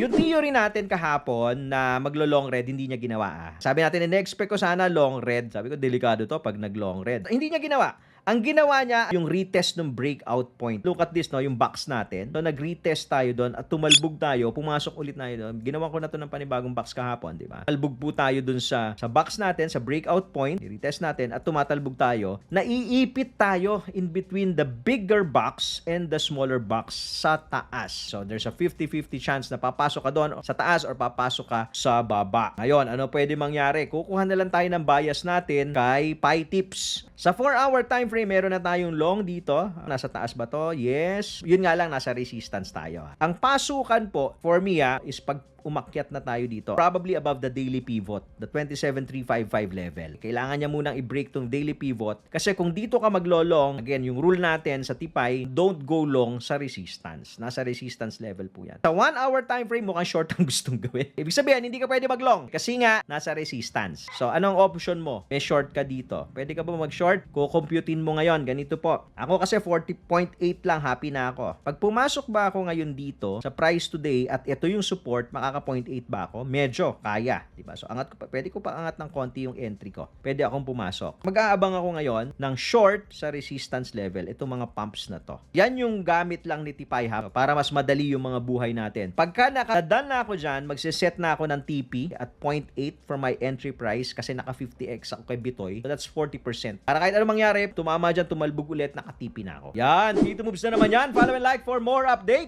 Yung theory natin kahapon na maglo-long red, hindi niya ginawa. Sabi natin, in-expect ko sana long red. Sabi ko, delikado to pag nag-long red. Hindi niya ginawa. Ang ginawa niya, yung retest ng breakout point. Look at this, no, yung box natin. So, nag-retest tayo doon at tumalbog tayo. Pumasok ulit tayo doon. Ginawa ko na to ng panibagong box kahapon, di ba? Talbog po tayo doon sa box natin, sa breakout point. I-retest natin at tumatalbog tayo. Naiipit tayo in between the bigger box and the smaller box sa taas. So, there's a 50-50 chance na papasok ka doon sa taas or papasok ka sa baba. Ngayon, ano pwede mangyari? Kukuha na lang tayo ng bias natin kay PiTips. Sa 4-hour time frame, meron na tayong long dito. Nasa taas ba to? Yes. Yun nga lang, nasa resistance tayo. Ang pasukan po, for me, is pag umakyat na tayo dito. Probably above the daily pivot, the 27,355 level. Kailangan niya munang i-break tong daily pivot kasi kung dito ka maglo-long, again, yung rule natin sa TIPAY, don't go long sa resistance. Nasa resistance level po yan. Sa 1-hour time frame, mukhang short ang gustong gawin. Ibig sabihin, hindi ka pwede mag-long kasi nga, nasa resistance. So, anong option mo? May short ka dito. Pwede ka ba mag-short? Kukumputin mo ngayon. Ganito po. Ako kasi 40.8 lang, happy na ako. Pag pumasok ba ako ngayon dito sa price today at ito yung support, makaka 0.8 ba ako? Medyo kaya, di ba? So pwede ko pa angat ng konti yung entry ko. Pwede akong pumasok. Mag-aabang ako ngayon ng short sa resistance level, itong mga pumps na to. Yan yung gamit lang ni TIPAY para mas madali yung mga buhay natin. Pagka nakadan na ako dyan, magsiset na ako ng TP at 0.8 for my entry price kasi naka 50x ako kay Bitoy. So that's 40%. Para kahit anong mangyari, tumama dyan, tumalbog ulit, naka TP na ako. Yan, dito moves na naman yan. Follow and like for more updates.